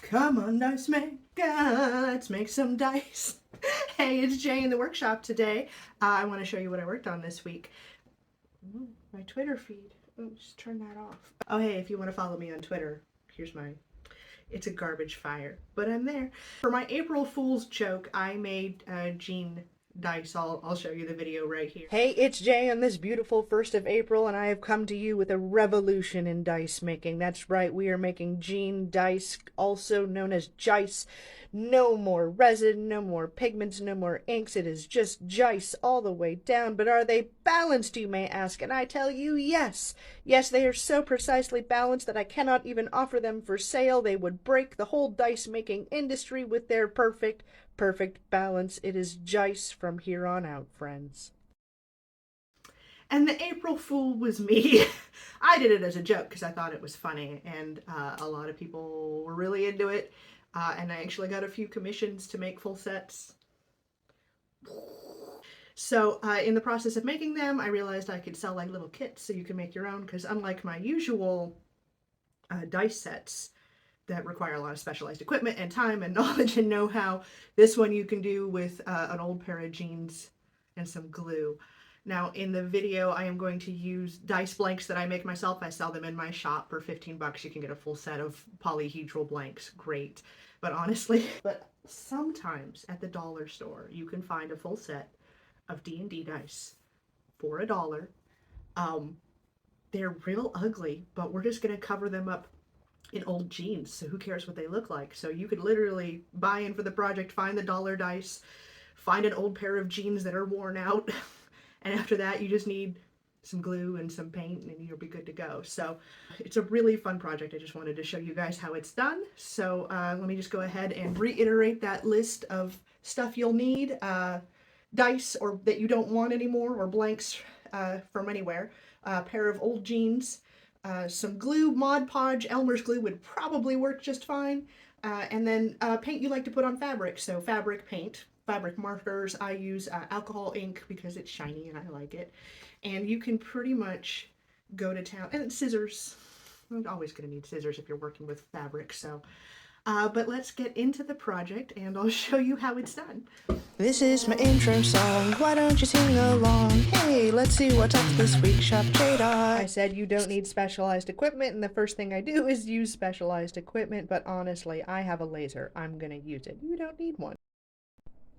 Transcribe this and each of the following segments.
Come on, dice maker, let's make some dice. Hey, it's Jay in the workshop today. I want to show you what I worked on this week. Ooh, my Twitter feed. Oh, just turn that off. Oh, hey, if you want to follow me on Twitter, here's my. It's a garbage fire, but I'm there. For my April Fool's joke, I made Jean dice. I'll show you the video right here. Hey, it's Jay on this beautiful 1st of April, and I have come to you with a revolution in dice making. That's right, we are making Jean dice, also known as Jice. No more resin, no more pigments, no more inks. It is just Jice all the way down. But are they balanced, you may ask? And I tell you, yes. Yes, they are so precisely balanced that I cannot even offer them for sale. They would break the whole dice making industry with their perfect balance. It is Jice from here on out, friends. And the April Fool was me. I did it as a joke because I thought it was funny, and a lot of people were really into it. And I actually got a few commissions to make full sets. So in the process of making them, I realized I could sell like little kits so you can make your own, because unlike my usual dice sets that require a lot of specialized equipment and time and knowledge and know-how, this one you can do with an old pair of jeans and some glue. Now in the video I am going to use dice blanks that I make myself. I sell them in my shop for 15 bucks. You can get a full set of polyhedral blanks. Great. But honestly, sometimes at the dollar store you can find a full set of D&D dice for $1. They're real ugly, but we're just going to cover them up in old jeans, so who cares what they look like? So you could literally buy in for the project, find the dollar dice, find an old pair of jeans that are worn out, and after that you just need some glue and some paint and you'll be good to go. So it's a really fun project. I just wanted to show you guys how it's done. So let me just go ahead and reiterate that list of stuff you'll need. Dice or that you don't want anymore, or blanks from anywhere, a pair of old jeans, some glue. Mod Podge Elmer's glue would probably work just fine, and then paint you like to put on fabric. So fabric paint, fabric markers. I use alcohol ink because it's shiny and I like it. And you can pretty much go to town. And scissors. I'm always going to need scissors if you're working with fabric. So but let's get into the project and I'll show you how it's done. This is my intro song, why don't you sing along? Hey, let's see what's up this week, Shop J. I said you don't need specialized equipment, and the first thing I do is use specialized equipment, but honestly, I have a laser. I'm gonna use it. You don't need one.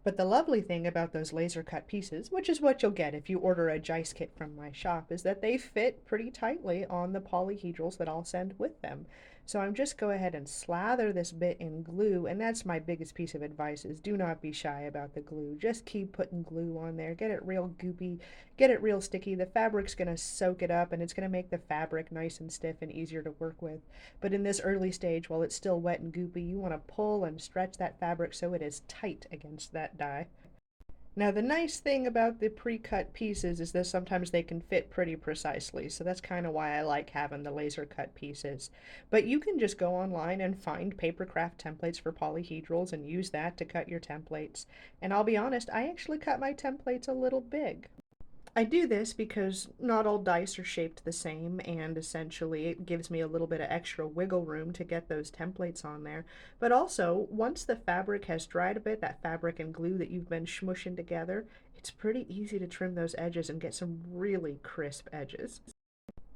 But the lovely thing about those laser cut pieces, which is what you'll get if you order a Jice kit from my shop, is that they fit pretty tightly on the polyhedrals that I'll send with them. So I'm just go ahead and slather this bit in glue, and that's my biggest piece of advice, is do not be shy about the glue. Just keep putting glue on there, get it real goopy, get it real sticky. The fabric's gonna soak it up and it's gonna make the fabric nice and stiff and easier to work with. But in this early stage, while it's still wet and goopy, you wanna pull and stretch that fabric so it is tight against that die. Now the nice thing about the pre-cut pieces is that sometimes they can fit pretty precisely, so that's kind of why I like having the laser cut pieces. But you can just go online and find papercraft templates for polyhedrals and use that to cut your templates. And I'll be honest, I actually cut my templates a little big. I do this because not all dice are shaped the same, and essentially it gives me a little bit of extra wiggle room to get those templates on there. But also, once the fabric has dried a bit, that fabric and glue that you've been smushing together, it's pretty easy to trim those edges and get some really crisp edges.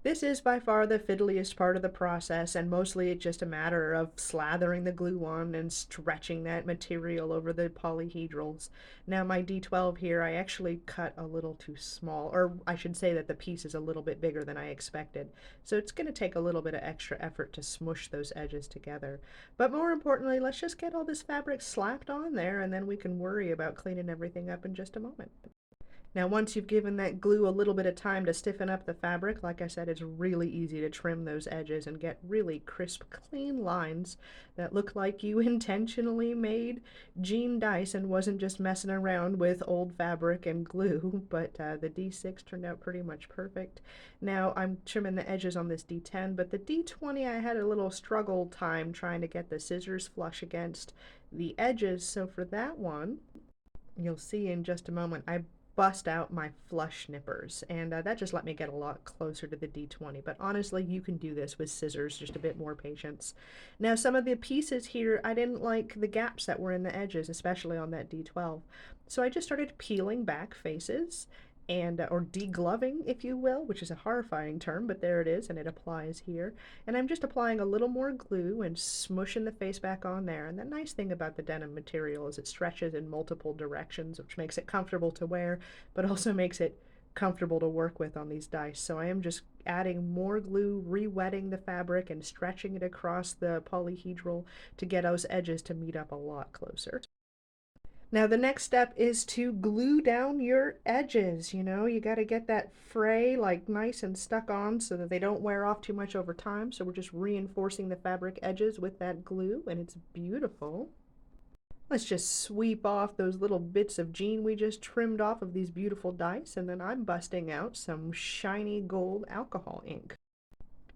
This is by far the fiddliest part of the process, and mostly it's just a matter of slathering the glue on and stretching that material over the polyhedrals. Now my D12 here, I actually cut a little too small, or I should say that the piece is a little bit bigger than I expected. So it's going to take a little bit of extra effort to smush those edges together. But more importantly, let's just get all this fabric slapped on there, and then we can worry about cleaning everything up in just a moment. Now once you've given that glue a little bit of time to stiffen up the fabric, like I said, it's really easy to trim those edges and get really crisp, clean lines that look like you intentionally made Jean dice and wasn't just messing around with old fabric and glue, but the D6 turned out pretty much perfect. Now I'm trimming the edges on this D10, but the D20 I had a little struggle time trying to get the scissors flush against the edges, so for that one, you'll see in just a moment, I bust out my flush nippers, and that just let me get a lot closer to the D20. But honestly, you can do this with scissors, just a bit more patience. Now, some of the pieces here, I didn't like the gaps that were in the edges, especially on that D12. So I just started peeling back faces and or degloving, if you will, which is a horrifying term, but there it is, and it applies here. And I'm just applying a little more glue and smushing the face back on there. And the nice thing about the denim material is it stretches in multiple directions, which makes it comfortable to wear, but also makes it comfortable to work with on these dice. So I am just adding more glue, re-wetting the fabric, and stretching it across the polyhedral to get those edges to meet up a lot closer. Now the next step is to glue down your edges. You got to get that fray like nice and stuck on so that they don't wear off too much over time. So we're just reinforcing the fabric edges with that glue, and it's beautiful. Let's just sweep off those little bits of jean we just trimmed off of these beautiful dice, and then I'm busting out some shiny gold alcohol ink.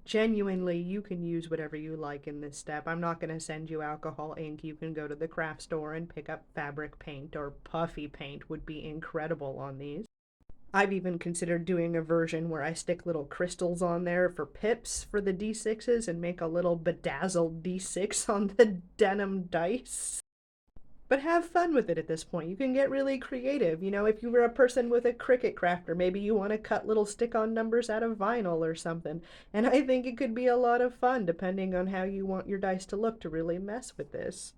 Genuinely, you can use whatever you like in this step. I'm not going to send you alcohol ink. You can go to the craft store and pick up fabric paint, or puffy paint would be incredible on these. I've even considered doing a version where I stick little crystals on there for pips for the D6s and make a little bedazzled D6 on the denim dice. But have fun with it at this point. You can get really creative. If you were a person with a Cricut crafter, maybe you want to cut little stick-on numbers out of vinyl or something. And I think it could be a lot of fun depending on how you want your dice to look to really mess with this.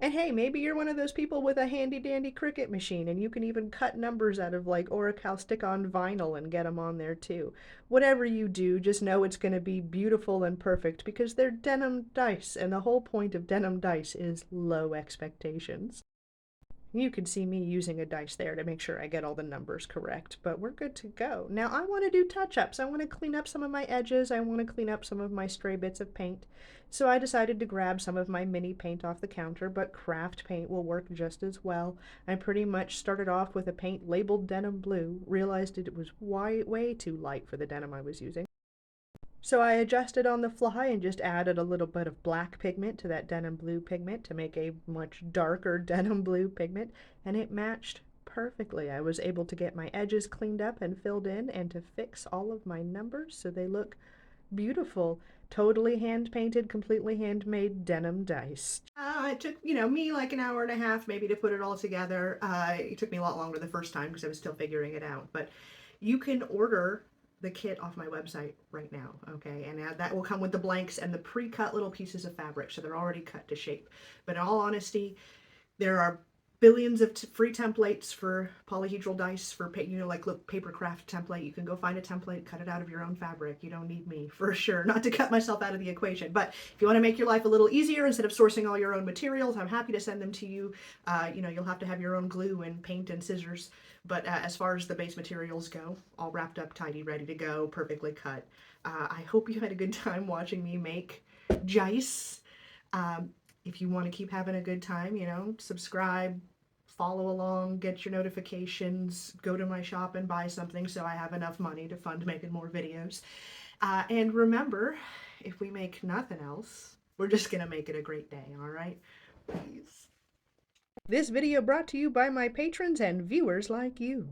And hey, maybe you're one of those people with a handy dandy Cricut machine and you can even cut numbers out of like Oracal stick-on vinyl and get them on there too. Whatever you do, just know it's going to be beautiful and perfect because they're denim dice, and the whole point of denim dice is low expectations. You can see me using a dice there to make sure I get all the numbers correct, but we're good to go. Now I want to do touch-ups. I want to clean up some of my edges. I want to clean up some of my stray bits of paint. So I decided to grab some of my mini paint off the counter, but craft paint will work just as well. I pretty much started off with a paint labeled denim blue, realized it was way too light for the denim I was using. So I adjusted on the fly and just added a little bit of black pigment to that denim blue pigment to make a much darker denim blue pigment, and it matched perfectly. I was able to get my edges cleaned up and filled in and to fix all of my numbers so they look beautiful. Totally hand painted, completely handmade denim dice. It took, me like an hour and a half maybe to put it all together. It took me a lot longer the first time because I was still figuring it out. But you can order the kit off my website right now, okay? And that will come with the blanks and the pre-cut little pieces of fabric, so they're already cut to shape. But in all honesty, there are billions of free templates for polyhedral dice for, like look, paper craft template. You can go find a template, cut it out of your own fabric. You don't need me, for sure. Not to cut myself out of the equation, but if you want to make your life a little easier, instead of sourcing all your own materials, I'm happy to send them to you. You'll have to have your own glue and paint and scissors, but as far as the base materials go, all wrapped up, tidy, ready to go, perfectly cut. I hope you had a good time watching me make Jice. If you want to keep having a good time, subscribe, follow along, get your notifications, go to my shop and buy something so I have enough money to fund making more videos. And remember, if we make nothing else, we're just going to make it a great day, all right? Please. This video brought to you by my patrons and viewers like you.